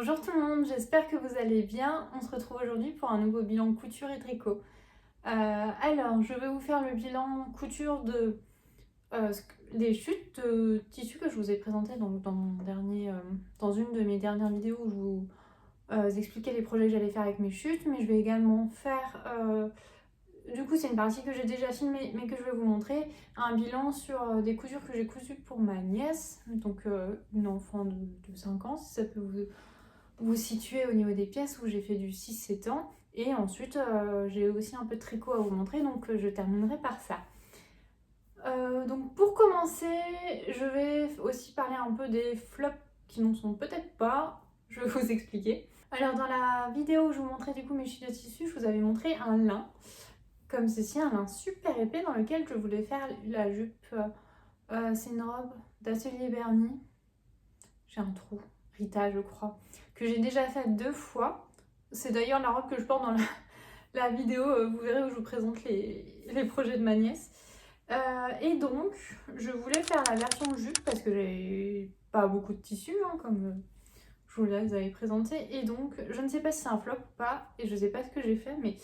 Bonjour tout le monde, j'espère que vous allez bien. On se retrouve aujourd'hui pour un nouveau bilan couture et tricot. Alors, je vais vous faire le bilan couture des chutes de tissus que je vous ai présenté donc, dans une de mes dernières vidéos où je vous expliquais les projets que j'allais faire avec mes chutes, mais je vais également faire, du coup c'est une partie que j'ai déjà filmée mais que je vais vous montrer, un bilan sur des coutures que j'ai cousues pour ma nièce, donc une enfant de 5 ans, si ça peut vous situer au niveau des pièces où j'ai fait du 6-7 ans. Et ensuite, j'ai aussi un peu de tricot à vous montrer, donc je terminerai par ça. Donc pour commencer, je vais aussi parler un peu des flops qui n'en sont peut-être pas. Je vais vous expliquer. Alors dans la vidéo où je vous montrais du coup mes chutes de tissu, je vous avais montré un lin, comme ceci, un lin super épais dans lequel je voulais faire la jupe. C'est une robe d'Atelier Bernie. J'ai un trou, Rita je crois, que j'ai déjà faite 2 fois. C'est d'ailleurs la robe que je porte dans la vidéo, vous verrez, où je vous présente les projets de ma nièce. Et donc, je voulais faire la version jupe parce que j'ai pas beaucoup de tissu, hein, comme je vous l'avais présenté. Et donc, je ne sais pas si c'est un flop ou pas, et je sais pas ce que j'ai fait, mais...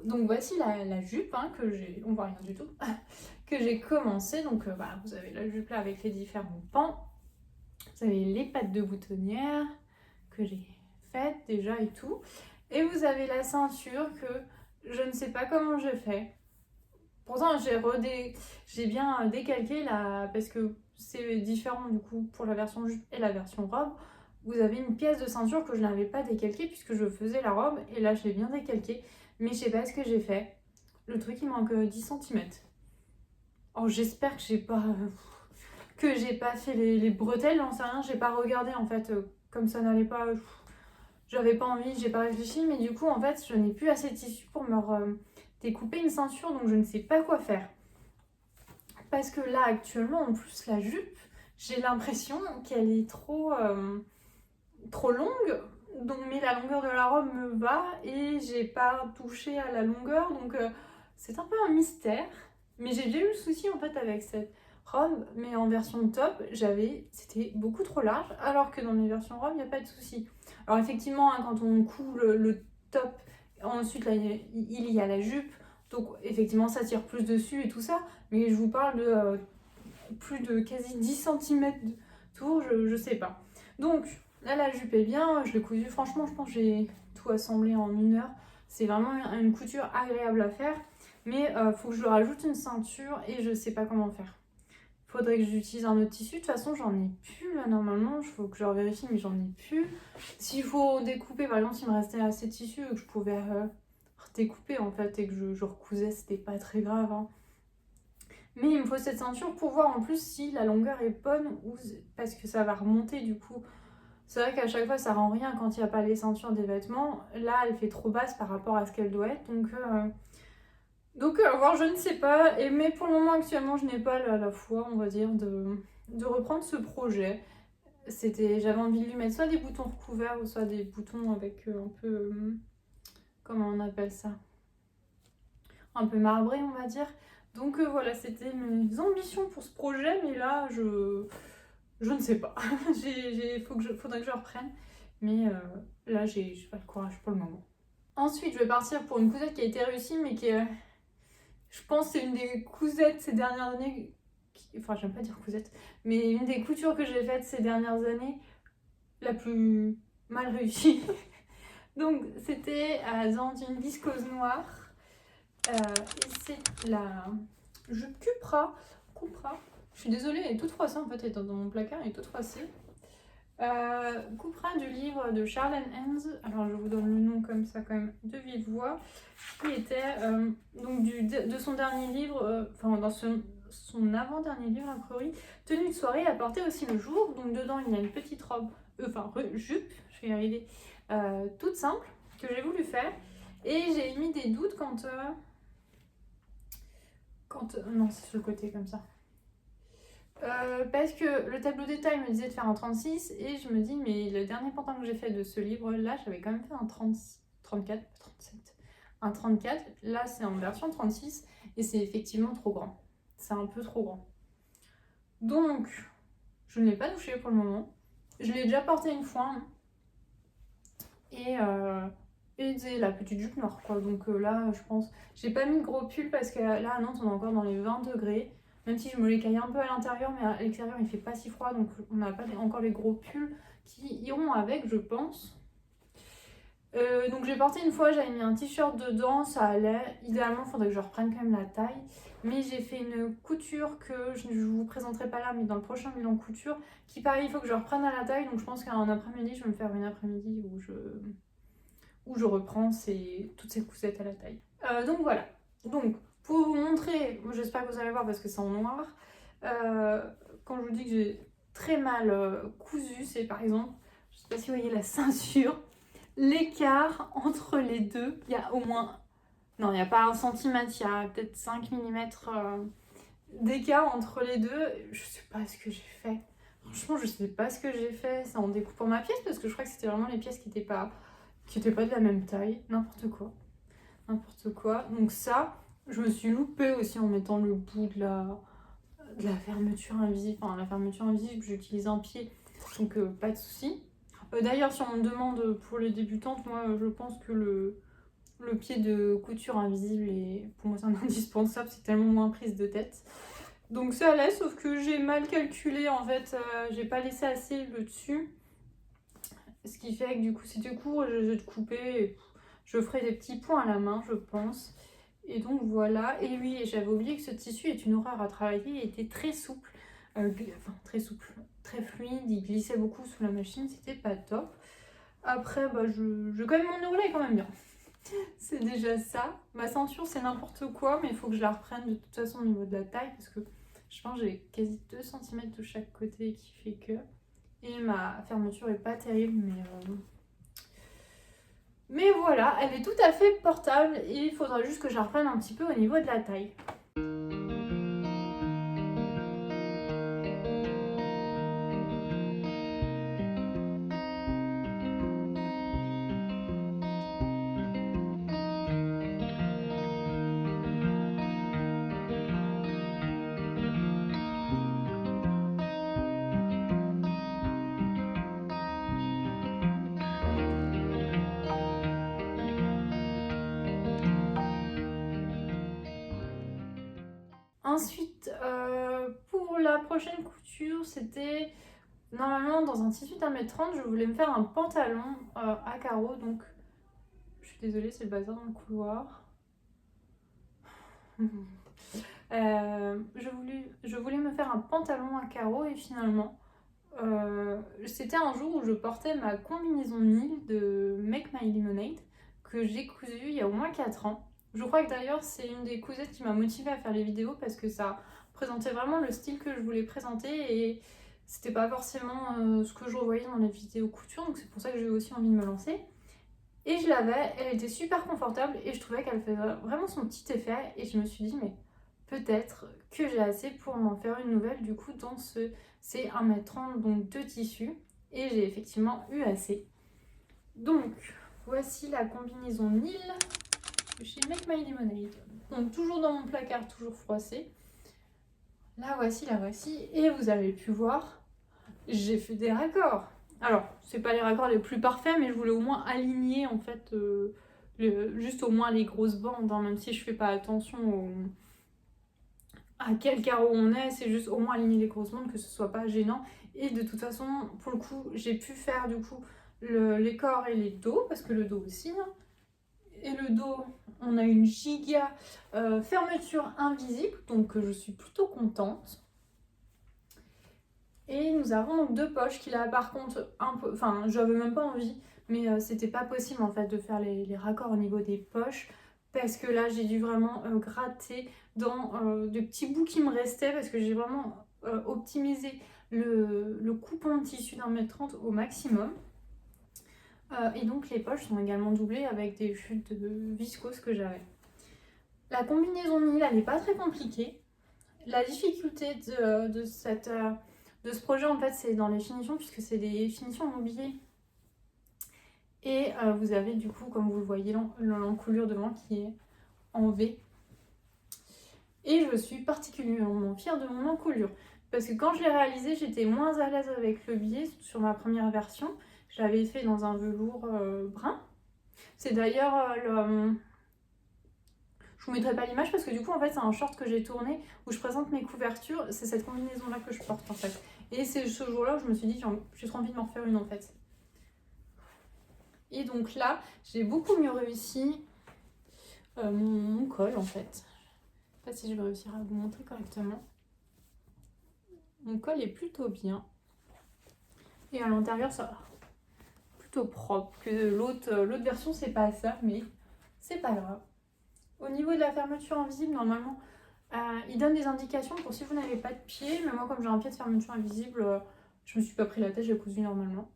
Donc voici la jupe, hein, que j'ai... On voit rien du tout. Que j'ai commencé. Donc, vous avez la jupe là avec les différents pans. Vous avez les pattes de boutonnière que j'ai faites déjà et tout. Et vous avez la ceinture que je ne sais pas comment j'ai fait. Pourtant, j'ai bien décalqué là, parce que c'est différent du coup pour la version jupe et la version robe. Vous avez une pièce de ceinture que je n'avais pas décalquée puisque je faisais la robe. Et là, je l'ai bien décalquée. Mais je sais pas ce que j'ai fait. Le truc, il manque 10 cm. Oh, j'espère que j'ai pas fait les bretelles, j'en sais rien, j'ai pas regardé en fait, comme ça n'allait pas, j'avais pas envie, j'ai pas réfléchi, mais du coup en fait je n'ai plus assez de tissu pour me découper une ceinture, donc je ne sais pas quoi faire. Parce que là actuellement en plus la jupe, j'ai l'impression qu'elle est trop longue, donc, mais la longueur de la robe me va et j'ai pas touché à la longueur, donc c'est un peu un mystère. Mais j'ai déjà eu le souci en fait avec cette robe, mais en version top, c'était beaucoup trop large, alors que dans mes versions robe, il n'y a pas de souci. Alors effectivement, hein, quand on coud le top, ensuite là, il y a la jupe, donc effectivement ça tire plus dessus et tout ça, mais je vous parle de plus de quasi 10 cm de tour, je sais pas. Donc là la jupe est bien, je l'ai cousue, franchement je pense que j'ai tout assemblé en 1 heure. C'est vraiment une couture agréable à faire, mais faut que je rajoute une ceinture et je sais pas comment faire. Faudrait que j'utilise un autre tissu, de toute façon j'en ai plus là normalement, il faut que je revérifie mais j'en ai plus. S'il faut découper, par exemple s'il me restait assez de tissu que je pouvais découper en fait et que je recousais, c'était pas très grave, hein. Mais il me faut cette ceinture pour voir en plus si la longueur est bonne ou parce que ça va remonter du coup. C'est vrai qu'à chaque fois ça rend rien quand il n'y a pas les ceintures des vêtements. Là elle fait trop basse par rapport à ce qu'elle doit être. Donc voir, je ne sais pas. Mais pour le moment actuellement je n'ai pas la foi, on va dire, de reprendre ce projet. J'avais envie de lui mettre soit des boutons recouverts ou soit des boutons avec un peu... comment on appelle ça? Un peu marbré on va dire. Donc voilà, c'était mes ambitions pour ce projet, mais là, je ne sais pas. Faudrait que je reprenne, mais là, j'ai pas le courage pour le moment. Ensuite, je vais partir pour une cousette qui a été réussie, mais je pense que c'est une des cousettes ces dernières années, enfin, j'aime pas dire cousette, mais une des coutures que j'ai faites ces dernières années, la plus mal réussie. Donc, c'était dans une viscose noire. Et c'est la jupe Cupra. Je suis désolée, elle est toute froissée en fait, elle est dans mon placard, elle est toute froissée. Cupra du livre de Charlene Hans, alors je vous donne le nom comme ça quand même de vive voix, qui était donc de son dernier livre, enfin dans son avant-dernier livre a priori, Tenue de soirée à porter aussi le jour. Donc dedans il y a une petite robe, jupe, je vais y arriver, toute simple que j'ai voulu faire. Et j'ai mis des doutes quand non, c'est sur le côté comme ça. Parce que le tableau détail me disait de faire un 36 et je me dis, mais le dernier pantin que j'ai fait de ce livre-là, j'avais quand même fait un 34, 37. Un 34, là c'est en version 36 et c'est effectivement trop grand. C'est un peu trop grand. Donc, je ne l'ai pas touché pour le moment. Je l'ai déjà porté une fois, hein. utiliser la petite jupe noire quoi. Donc là je pense, j'ai pas mis de gros pull parce que là à Nantes on est encore dans les 20 degrés. Même si je me les caille un peu à l'intérieur, mais à l'extérieur il fait pas si froid, donc on n'a pas encore les gros pulls qui iront avec, je pense. Donc j'ai porté une fois, j'avais mis un t-shirt dedans, ça allait. Idéalement, il faudrait que je reprenne quand même la taille. Mais j'ai fait une couture que je ne vous présenterai pas là, mais dans le prochain bilan couture, qui pareil, il faut que je reprenne à la taille. Donc je pense qu'un après-midi, je vais me faire une après-midi où je reprends toutes ces coussettes à la taille. Donc voilà. Donc pour vous montrer, j'espère que vous allez voir parce que c'est en noir, quand je vous dis que j'ai très mal cousu, c'est par exemple, je ne sais pas si vous voyez la ceinture, l'écart entre les deux, il y a au moins, non il n'y a pas 1 centimètre, il y a peut-être 5 mm d'écart entre les deux. Je sais pas ce que j'ai fait, franchement je sais pas ce que j'ai fait, c'est en découpant ma pièce parce que je crois que c'était vraiment les pièces qui étaient pas de la même taille, n'importe quoi. Donc ça, je me suis loupée aussi en mettant le bout de la fermeture invisible. Enfin, la fermeture invisible, j'utilise un pied, donc pas de souci. D'ailleurs, si on me demande pour les débutantes, moi je pense que le pied de couture invisible, pour moi c'est un indispensable, c'est tellement moins prise de tête. Donc ça allait, sauf que j'ai mal calculé en fait, j'ai pas laissé assez le dessus. Ce qui fait que du coup c'était court, je vais couper, je ferai des petits points à la main je pense. Et donc voilà, et oui, j'avais oublié que ce tissu est une horreur à travailler, il était très souple, très souple, très fluide, il glissait beaucoup sous la machine, c'était pas top. Après, je vais quand même m'enrouler quand même bien. C'est déjà ça. Ma ceinture, c'est n'importe quoi, mais il faut que je la reprenne de toute façon au niveau de la taille, parce que je pense que j'ai quasi 2 cm de chaque côté qui fait que... Et ma fermeture est pas terrible, mais voilà, elle est tout à fait portable et il faudra juste que je la reprenne un petit peu au niveau de la taille. Ensuite, pour la prochaine couture, c'était normalement dans un tissu d'1,30 m, je voulais me faire un pantalon à carreaux. Donc, je suis désolée, c'est le bazar dans le couloir. Je voulais me faire un pantalon à carreaux et finalement, c'était un jour où je portais ma combinaison Nil de Make My Lemonade que j'ai cousue il y a au moins 4 ans. Je crois que d'ailleurs c'est une des cousettes qui m'a motivée à faire les vidéos parce que ça présentait vraiment le style que je voulais présenter et c'était pas forcément ce que je revoyais dans les vidéos couture, donc c'est pour ça que j'ai eu aussi envie de me lancer. Et je l'avais, elle était super confortable et je trouvais qu'elle faisait vraiment son petit effet et je me suis dit mais peut-être que j'ai assez pour m'en faire une nouvelle du coup dans c'est 1,30 m donc de tissu et j'ai effectivement eu assez. Donc voici la combinaison Nil chez Make My Lemonade. Donc toujours dans mon placard, toujours froissé. La voici et vous avez pu voir, j'ai fait des raccords. Alors c'est pas les raccords les plus parfaits mais je voulais au moins aligner en fait juste au moins les grosses bandes, hein, même si je fais pas attention à quel carreau on est, c'est juste au moins aligner les grosses bandes, que ce soit pas gênant. Et de toute façon, pour le coup, j'ai pu faire du coup les corps et les dos, parce que le dos aussi. Hein. Et le dos, on a une giga fermeture invisible, donc je suis plutôt contente. Et nous avons donc 2 poches qui là par contre, un peu, enfin j'avais même pas envie, mais c'était pas possible en fait de faire les raccords au niveau des poches. Parce que là j'ai dû vraiment gratter dans des petits bouts qui me restaient parce que j'ai vraiment optimisé le coupon de tissu d'1,30 m au maximum. Et donc les poches sont également doublées avec des chutes de viscose que j'avais. La combinaison Nil, elle n'est pas très compliquée. La difficulté de ce projet en fait c'est dans les finitions puisque c'est des finitions mobilier. Et vous avez du coup, comme vous le voyez, l'encolure devant qui est en V. Et je suis particulièrement fière de mon encolure. Parce que quand je l'ai réalisé, j'étais moins à l'aise avec le biais sur ma première version. Je l'avais fait dans un velours brun. C'est d'ailleurs je vous mettrai pas l'image parce que du coup en fait c'est un short que j'ai tourné où je présente mes couvertures. C'est cette combinaison là que je porte en fait. Et c'est ce jour-là où je me suis dit j'ai trop envie de m'en refaire une en fait. Et donc là j'ai beaucoup mieux réussi mon col en fait. Je sais pas si je vais réussir à vous montrer correctement. Mon col est plutôt bien. Et à l'intérieur ça va. Plutôt propre. Que l'autre version c'est pas ça mais c'est pas grave. Au niveau de la fermeture invisible, normalement, il donne des indications pour si vous n'avez pas de pied. Mais moi, comme j'ai un pied de fermeture invisible, je me suis pas pris la tête, j'ai cousu normalement.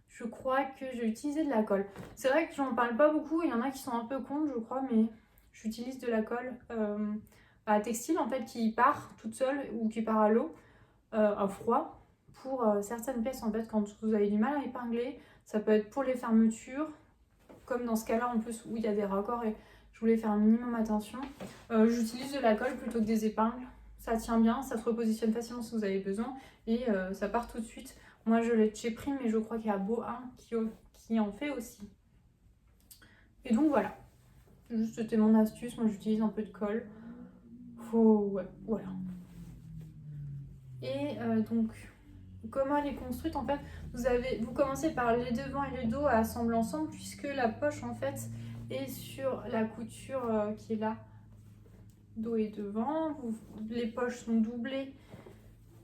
Je crois que j'ai utilisé de la colle. C'est vrai que j'en parle pas beaucoup, il y en a qui sont un peu contre, je crois, mais j'utilise de la colle à textile, en fait, qui part toute seule ou qui part à l'eau, à froid, pour certaines pièces, en fait, quand vous avez du mal à épingler. Ça peut être pour les fermetures, comme dans ce cas-là en plus où il y a des raccords et je voulais faire un minimum attention. J'utilise de la colle plutôt que des épingles. Ça tient bien, ça se repositionne facilement si vous avez besoin et ça part tout de suite. Moi je l'ai de chez Prime mais je crois qu'il y a Boa qui en fait aussi. Et donc voilà. Juste c'était mon astuce, moi j'utilise un peu de colle. Ouais, voilà. Et donc comment elle est construite en fait, vous commencez par les devants et le dos à assembler ensemble puisque la poche en fait est sur la couture qui est là, dos et devant. Les poches sont doublées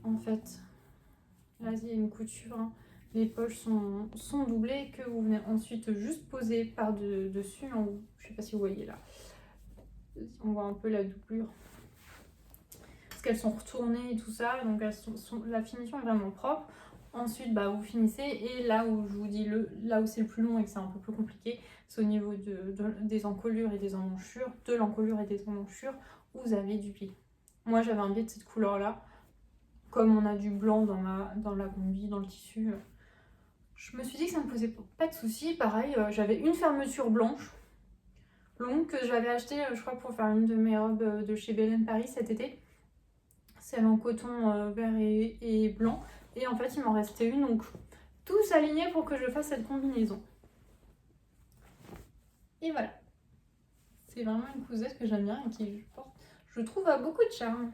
en fait. Là il y a une couture, hein. Les poches sont doublées que vous venez ensuite juste poser par dessus. Je sais pas si vous voyez là, on voit un peu la doublure parce qu'elles sont retournées et tout ça, donc la finition est vraiment propre. Ensuite, vous finissez et là où je vous dis là où c'est le plus long et que c'est un peu plus compliqué, c'est au niveau des encolures et des emmanchures, de l'encolure et des emmanchures où vous avez du pli. Moi, j'avais un biais de cette couleur-là, comme on a du blanc dans la combi, dans le tissu. Je me suis dit que ça ne me posait pas de soucis. Pareil, j'avais une fermeture blanche longue que j'avais achetée, je crois, pour faire une de mes robes de chez Belen Paris cet été. Celle en coton vert et blanc. Et en fait, il m'en restait une, donc tout s'alignait pour que je fasse cette combinaison. Et voilà. C'est vraiment une cousette que j'aime bien et qui, je trouve, a beaucoup de charme.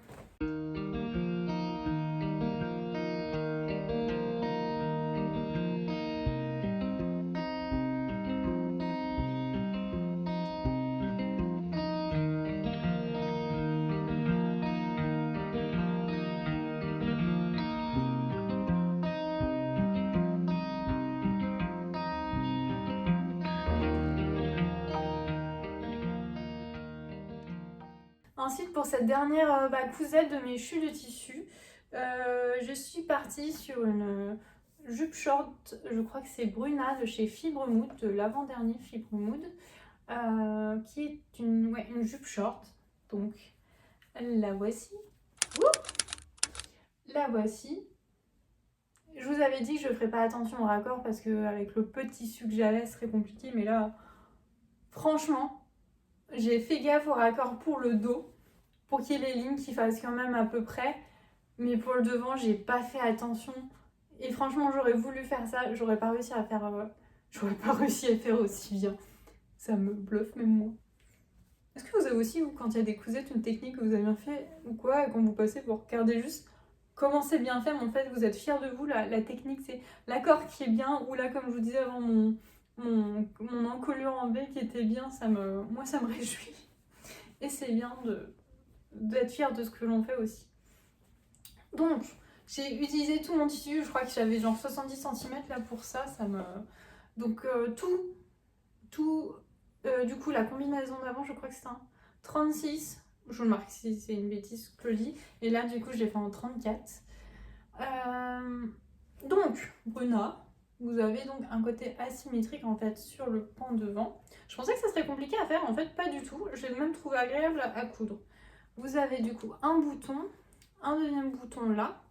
Ensuite, pour cette dernière cousette de mes chutes de tissu, je suis partie sur une jupe short, je crois que c'est Bruna de chez Fibre Mood, de l'avant-dernier Fibre Mood, qui est une jupe short. Donc, la voici. La voici. Je vous avais dit que je ne ferais pas attention au raccord parce qu'avec le peu de tissu que j'avais, ce serait compliqué. Mais là, franchement, j'ai fait gaffe au raccord pour le dos, pour qu'il y ait les lignes qui fassent quand même à peu près. Mais pour le devant, j'ai pas fait attention. Et franchement, j'aurais voulu faire ça, j'aurais pas réussi à faire aussi bien. Ça me bluffe même moi. Est-ce que vous avez aussi, vous, quand il y a des cousettes, une technique que vous avez bien fait ou quoi, et quand vous passez pour regarder juste comment c'est bien fait, mais en fait vous êtes fiers de vous, la technique c'est l'accord qui est bien, ou là comme je vous disais avant mon encolure en B qui était bien, moi ça me réjouit. Et c'est bien d'être fier de ce que l'on fait aussi. Donc j'ai utilisé tout mon tissu, je crois que j'avais genre 70 cm là pour ça, donc du coup la combinaison d'avant je crois que c'était un 36, je vous le marque si c'est une bêtise que je dis, et là du coup j'ai fait en 34. Donc Bruna, vous avez donc un côté asymétrique en fait sur le pan devant. Je pensais que ça serait compliqué à faire, en fait pas du tout, je l'ai même trouvé agréable à coudre. Vous avez du coup un bouton, un deuxième bouton là,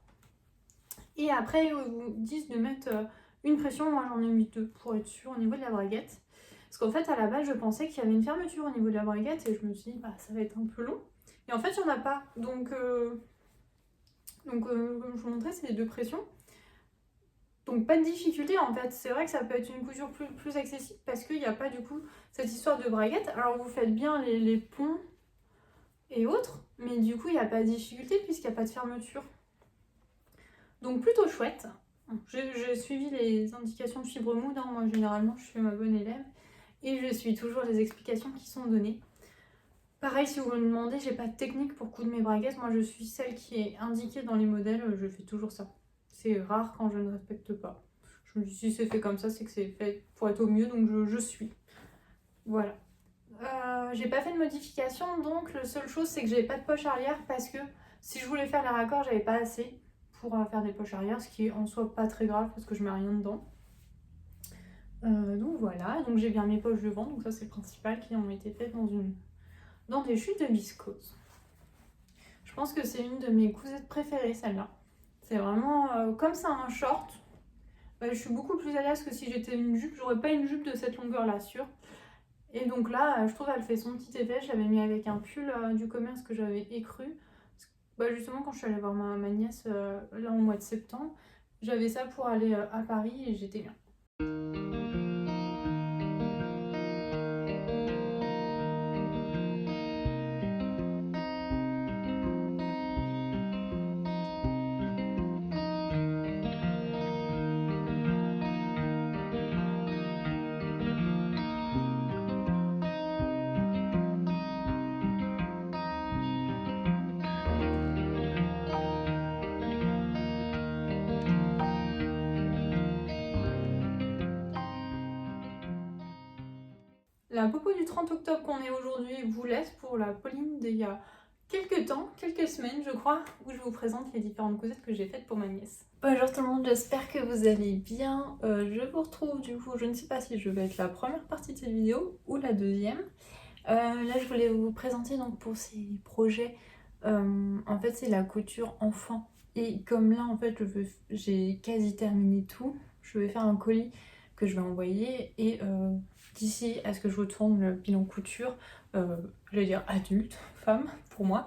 et après ils vous disent de mettre une pression, moi j'en ai mis deux pour être sûre au niveau de la braguette. Parce qu'en fait à la base je pensais qu'il y avait une fermeture au niveau de la braguette et je me suis dit ça va être un peu long. Et en fait il n'y en a pas, donc comme je vous montrais c'est les deux pressions. Donc pas de difficulté en fait, c'est vrai que ça peut être une couture plus accessible parce qu'il n'y a pas du coup cette histoire de braguette. Alors vous faites bien les ponts et autres, mais du coup il n'y a pas de difficulté puisqu'il n'y a pas de fermeture. Donc plutôt chouette. J'ai suivi les indications de Fibre Mood, hein. Moi généralement je suis ma bonne élève et je suis toujours les explications qui sont données. Pareil, si vous me demandez, j'ai pas de technique pour coudre mes braguettes, moi je suis celle qui est indiquée dans les modèles, je fais toujours ça. C'est rare quand je ne respecte pas. Je me dis si c'est fait comme ça, c'est que c'est fait pour être au mieux, donc je suis. Voilà. J'ai pas fait de modification, donc la seule chose c'est que j'ai pas de poche arrière parce que si je voulais faire les raccords, j'avais pas assez pour faire des poches arrière, ce qui est en soi pas très grave parce que je mets rien dedans. Donc voilà, donc j'ai bien mes poches devant, donc ça c'est le principal, qui ont été faites dans des chutes de viscose. Je pense que c'est une de mes cousettes préférées, celle-là. C'est vraiment, comme c'est un short, je suis beaucoup plus à l'aise que si j'étais une jupe. J'aurais pas une jupe de cette longueur-là, sûr. Et donc là, je trouve qu'elle fait son petit effet. Je l'avais mis avec un pull du commerce que j'avais écru. Justement, quand je suis allée voir ma nièce, là, au mois de septembre, j'avais ça pour aller à Paris et j'étais bien. La popo du 30 octobre qu'on est aujourd'hui vous laisse pour la Pauline d'il y a quelques temps, quelques semaines je crois, où je vous présente les différentes cousettes que j'ai faites pour ma nièce. Bonjour tout le monde, j'espère que vous allez bien. Je vous retrouve du coup, je ne sais pas si je vais être la première partie de cette vidéo ou la deuxième. Là je voulais vous présenter donc pour ces projets, en fait c'est la couture enfant. Et comme là en fait j'ai quasi terminé tout, je vais faire un colis que je vais envoyer et d'ici à ce que je vous tourne le bilan couture, je vais dire adulte, femme pour moi,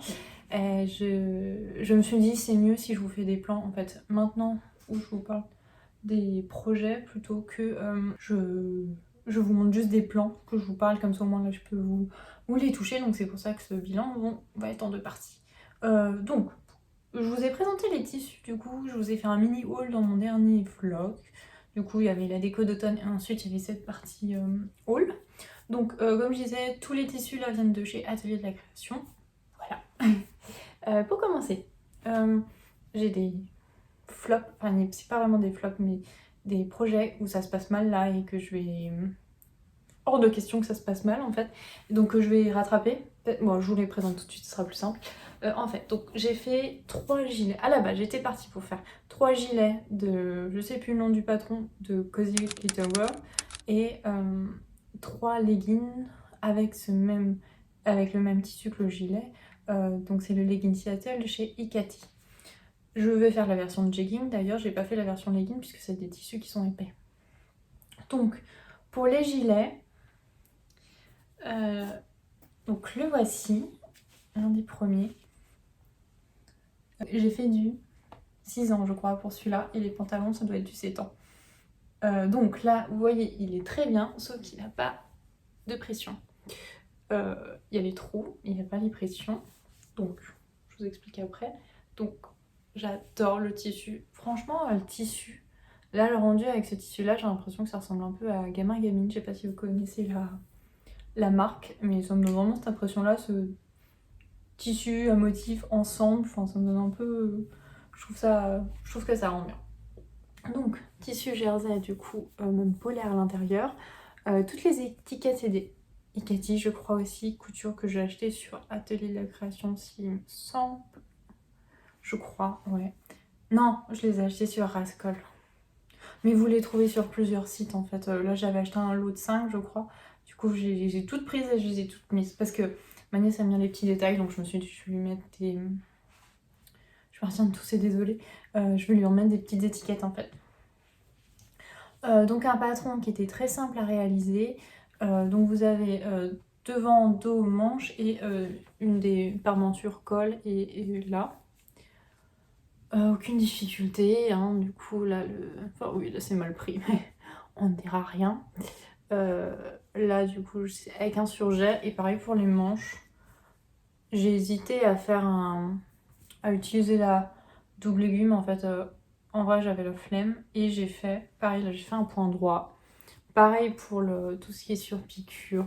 je me suis dit c'est mieux si je vous fais des plans en fait maintenant où je vous parle des projets plutôt que je vous montre juste des plans, que je vous parle comme ça au moins là je peux vous les toucher, donc c'est pour ça que ce bilan va être en deux parties. Donc je vous ai présenté les tissus du coup, je vous ai fait un mini haul dans mon dernier vlog. Du coup il y avait la déco d'automne et ensuite il y avait cette partie haul. Donc comme je disais, tous les tissus là viennent de chez Atelier de la Création. Voilà. Pour commencer, j'ai des flops, enfin c'est pas vraiment des flops mais des projets où ça se passe mal là et que je vais... hors de question que ça se passe mal en fait. Donc je vais rattraper. Bon, je vous les présente tout de suite, ce sera plus simple. En fait, donc j'ai fait 3 gilets. À la base, j'étais partie pour faire 3 gilets de, je sais plus le nom du patron, de Cozy Little World. Et 3 leggings avec le même tissu que le gilet. Donc c'est le legging Seattle de chez Ikati. Je vais faire la version de jegging, d'ailleurs j'ai pas fait la version legging puisque c'est des tissus qui sont épais. Donc pour les gilets, donc le voici, un des premiers. J'ai fait du 6 ans je crois pour celui-là et les pantalons ça doit être du 7 ans. Donc là vous voyez il est très bien sauf qu'il n'a pas de pression. Il y a les trous, il n'y a pas les pressions, donc je vous explique après. Donc j'adore le tissu, franchement le tissu, là le rendu avec ce tissu là j'ai l'impression que ça ressemble un peu à Gamin Gamine, je sais pas si vous connaissez la marque, mais ça me donne vraiment cette impression là, ce tissu à motif ensemble, enfin ça me donne un peu, je trouve que ça rend bien. Donc tissu jersey du coup, même polaire à l'intérieur, toutes les étiquettes c'est des Ikati je crois aussi, couture que j'ai acheté sur Atelier de la Création s'il me semble, je crois, ouais. Non, je les ai achetés sur Rascol. Mais vous les trouvez sur plusieurs sites en fait. Là j'avais acheté un lot de 5 je crois. Du coup j'ai toutes prises et je les ai toutes mises. Parce que ma nièce aime bien les petits détails donc je me suis dit je vais lui mettre des... Je vais partir de tousser, désolée. Je vais lui en mettre des petites étiquettes en fait. Donc un patron qui était très simple à réaliser. Donc vous avez devant, dos, manche et une des parmentures col et là. Aucune difficulté, hein. Du coup là enfin oui, là c'est mal pris mais on ne dira rien. Là du coup c'est avec un surjet et pareil pour les manches. J'ai hésité à utiliser la double aiguille mais en fait en vrai j'avais la flemme et j'ai fait pareil, là j'ai fait un point droit. Pareil pour tout ce qui est sur piqûre.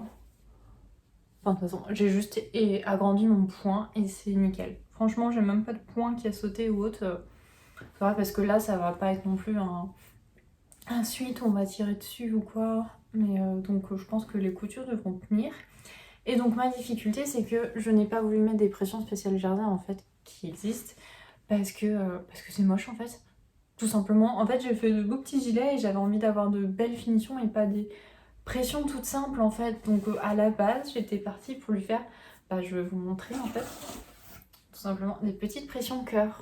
Enfin de toute façon j'ai juste agrandi mon point et c'est nickel. Franchement j'ai même pas de point qui a sauté ou autre. C'est vrai parce que là ça va pas être non plus un suite où on va tirer dessus ou quoi. Mais donc je pense que les coutures devront tenir. Et donc ma difficulté c'est que je n'ai pas voulu mettre des pressions spéciales jardin en fait qui existent parce que c'est moche en fait. Tout simplement. En fait j'ai fait de beaux petits gilets et j'avais envie d'avoir de belles finitions et pas des pressions toutes simples en fait. Donc à la base j'étais partie pour lui faire, je vais vous montrer en fait, tout simplement des petites pressions cœur.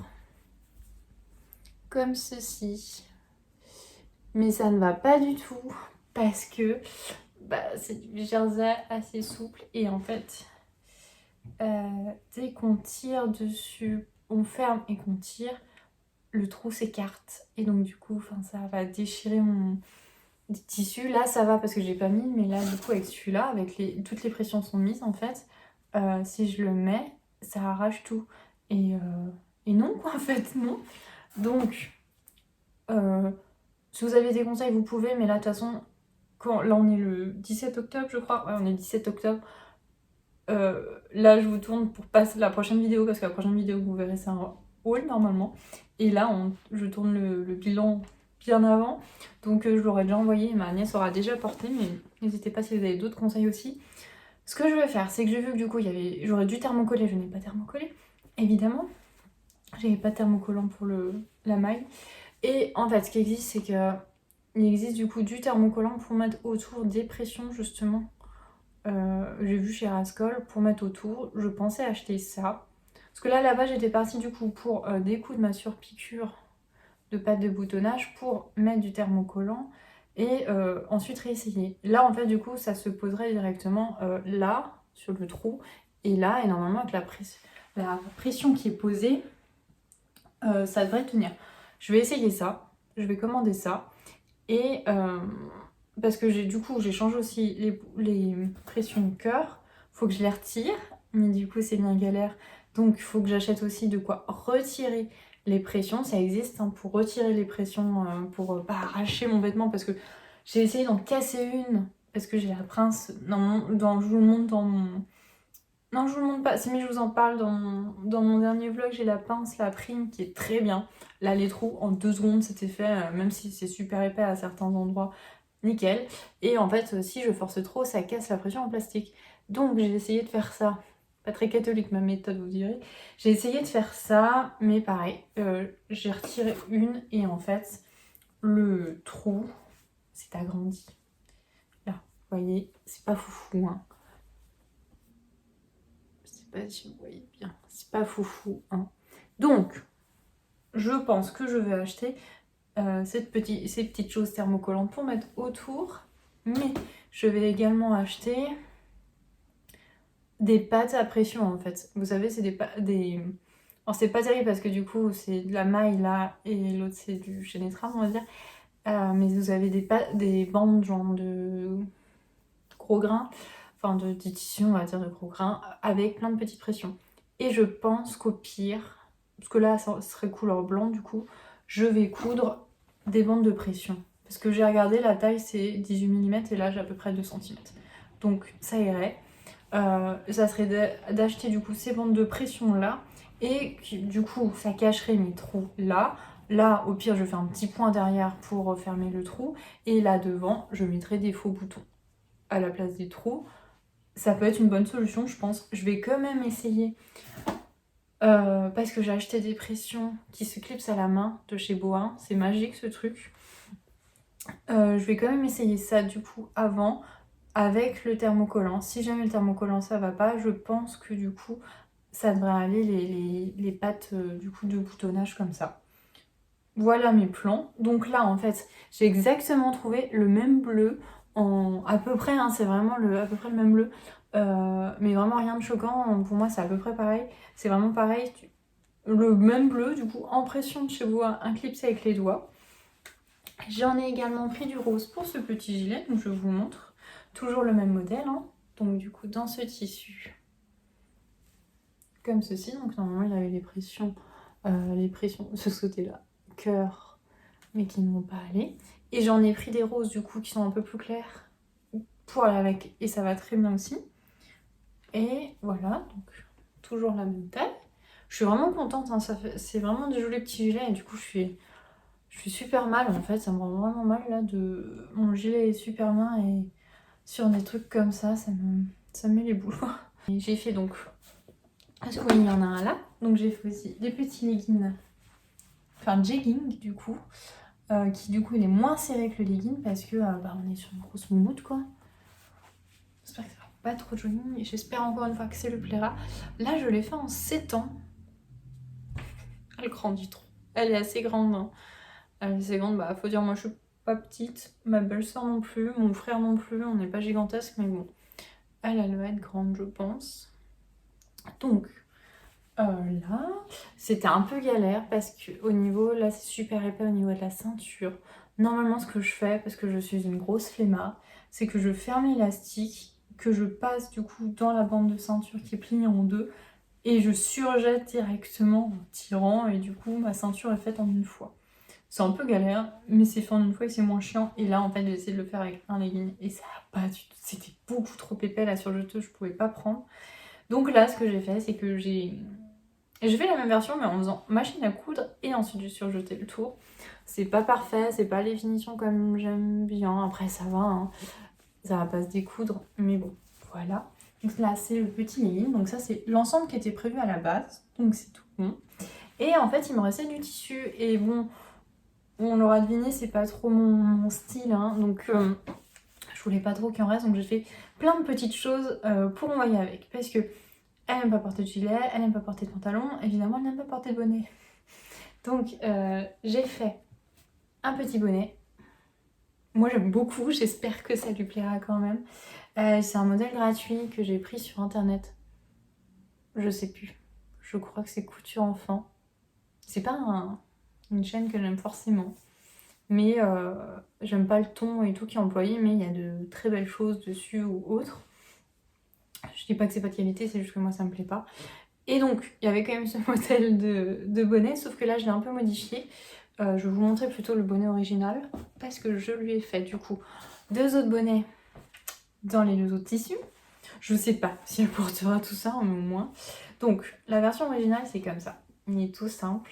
Comme ceci. Mais ça ne va pas du tout parce que c'est du jersey assez souple et en fait dès qu'on tire dessus, on ferme et qu'on tire, le trou s'écarte et donc du coup ça va déchirer mon tissu. Là ça va parce que j'ai pas mis, mais là du coup avec celui-là, avec toutes les pressions sont mises en fait, si je le mets ça arrache tout et non quoi en fait, non. Donc si vous avez des conseils vous pouvez, mais là de toute façon là on est le 17 octobre je crois, ouais on est le 17 octobre. Là je vous tourne pour passer la prochaine vidéo parce que la prochaine vidéo que vous verrez c'est un haul normalement. Et là je tourne le bilan bien avant. Donc je l'aurais déjà envoyé, ma nièce aura déjà porté, mais n'hésitez pas si vous avez d'autres conseils aussi. Ce que je vais faire c'est que j'ai vu que du coup j'aurais dû thermocoller, je n'ai pas thermocollé évidemment. J'avais pas de thermocollant pour la maille. Et en fait ce qui existe c'est que il existe du coup du thermocollant pour mettre autour des pressions justement. J'ai vu chez Rascol pour mettre autour. Je pensais acheter ça. Parce que là-bas, j'étais partie du coup pour découdre ma surpiqûre de pâte de boutonnage pour mettre du thermocollant et ensuite réessayer. Là, en fait, du coup, ça se poserait directement là, sur le trou, et là, et normalement, avec la pression qui est posée, ça devrait tenir. Je vais essayer ça. Je vais commander ça. Et parce que j'ai changé aussi les pressions de cœur, faut que je les retire, mais du coup c'est bien galère, donc il faut que j'achète aussi de quoi retirer les pressions, ça existe hein, pour retirer les pressions, pour pas arracher mon vêtement, parce que j'ai essayé d'en casser une, parce que j'ai la pince, je vous le montre dans mon... Non je vous le montre pas, mais je vous en parle dans mon dernier vlog, j'ai la pince, la Prime qui est très bien. Là les trous en 2 secondes c'était fait, même si c'est super épais à certains endroits, nickel. Et en fait si je force trop ça casse la pression en plastique. Donc j'ai essayé de faire ça. Pas très catholique ma méthode vous direz. J'ai essayé de faire ça mais pareil, j'ai retiré une et en fait le trou s'est agrandi. Là, vous voyez, c'est pas foufou hein. Je sais pas si vous voyez bien, c'est pas foufou hein. Donc je pense que je vais acheter ces petites choses thermocollantes pour mettre autour, mais je vais également acheter des pâtes à pression en fait. Vous savez, c'est Alors c'est pas terrible parce que du coup c'est de la maille là et l'autre c'est du Génétram on va dire. Mais vous avez des bandes genre de gros grains, enfin des tissus on va dire de gros grains avec plein de petites pressions. Et je pense qu'au pire, parce que là ça serait couleur blanc du coup, je vais coudre des bandes de pression. Parce que j'ai regardé, la taille c'est 18 mm et là j'ai à peu près 2 cm. Donc ça irait. Ça serait d'acheter du coup ces bandes de pression là. Et du coup ça cacherait mes trous là. Là au pire je fais un petit point derrière pour fermer le trou. Et là devant je mettrai des faux boutons à la place des trous. Ça peut être une bonne solution je pense. Je vais quand même essayer. Parce que j'ai acheté des pressions qui se clipsent à la main de chez Boin. C'est magique ce truc. Je vais quand même essayer ça du coup avant avec le thermocollant. Si jamais le thermocollant ça va pas, je pense que du coup ça devrait aller les pattes du coup de boutonnage comme ça. Voilà mes plans. Donc là en fait j'ai exactement trouvé le même bleu à peu près, hein, c'est vraiment à peu près le même bleu. Mais vraiment rien de choquant, pour moi c'est à peu près pareil. C'est vraiment pareil. le même bleu, du coup en pression de chez vous, un clips avec les doigts. J'en ai également pris du rose pour ce petit gilet, donc je vous montre. Toujours le même modèle, hein. Donc du coup dans ce tissu, comme ceci. Donc normalement il avait les pressions de ce côté-là, cœur, mais qui ne vont pas aller. Et j'en ai pris des roses du coup qui sont un peu plus clairs pour aller avec, et ça va très bien aussi. Et voilà, donc toujours la même taille. Je suis vraiment contente, hein, c'est vraiment des jolis petits gilets, et du coup je suis super mal en fait, ça me rend vraiment mal là de... Mon gilet est super bien et sur des trucs comme ça me met les boules. Et j'ai fait donc... Parce qu'il y en a un là, donc j'ai fait aussi des petits leggings, enfin jegging du coup, qui du coup il est moins serré que le legging parce que on est sur une grosse moumoute quoi. J'espère que ça va pas trop joli, j'espère encore une fois que ça lui plaira. Là je l'ai fait en 7 ans. Elle grandit trop. Elle est assez grande, hein. Elle est assez grande, faut dire moi je suis pas petite, ma belle-sœur non plus, mon frère non plus, on n'est pas gigantesque, mais bon. Elle va être grande je pense. Donc là, c'était un peu galère parce que au niveau, là c'est super épais au niveau de la ceinture. Normalement ce que je fais, parce que je suis une grosse flemmard, c'est que je ferme l'élastique, que je passe du coup dans la bande de ceinture qui est pliée en deux, et je surjette directement en tirant, et du coup ma ceinture est faite en une fois. C'est un peu galère, mais c'est fait en une fois et c'est moins chiant. Et là en fait j'ai essayé de le faire avec un legging et ça a pas du tout, c'était beaucoup trop épais, la surjeteuse je pouvais pas prendre. Donc là ce que j'ai fait c'est que j'ai fait la même version mais en faisant machine à coudre et ensuite j'ai surjeté le tour. C'est pas parfait, c'est pas les finitions comme j'aime bien, après ça va, hein. Ça va pas se découdre, mais bon, voilà. Donc là c'est le petit legging, donc ça c'est l'ensemble qui était prévu à la base, donc c'est tout bon. Et en fait il me restait du tissu, et bon, on l'aura deviné, c'est pas trop mon style, hein, donc je voulais pas trop qu'il en reste, donc j'ai fait plein de petites choses pour envoyer avec, parce que elle n'aime pas porter de gilet, elle n'aime pas porter de pantalon, évidemment elle n'aime pas porter de bonnet. Donc j'ai fait un petit bonnet. Moi j'aime beaucoup, j'espère que ça lui plaira quand même. C'est un modèle gratuit que j'ai pris sur internet. Je sais plus. Je crois que c'est Couture Enfant. C'est pas une chaîne que j'aime forcément. Mais j'aime pas le ton et tout qui est employé, mais il y a de très belles choses dessus ou autres. Je dis pas que c'est pas de qualité, c'est juste que moi ça me plaît pas. Et donc, il y avait quand même ce modèle de bonnet, sauf que là je l'ai un peu modifié. Je vais vous montrer plutôt le bonnet original, parce que je lui ai fait du coup 2 autres bonnets dans les 2 autres tissus. Je sais pas si elle portera tout ça, mais au moins. Donc, la version originale c'est comme ça. Il est tout simple.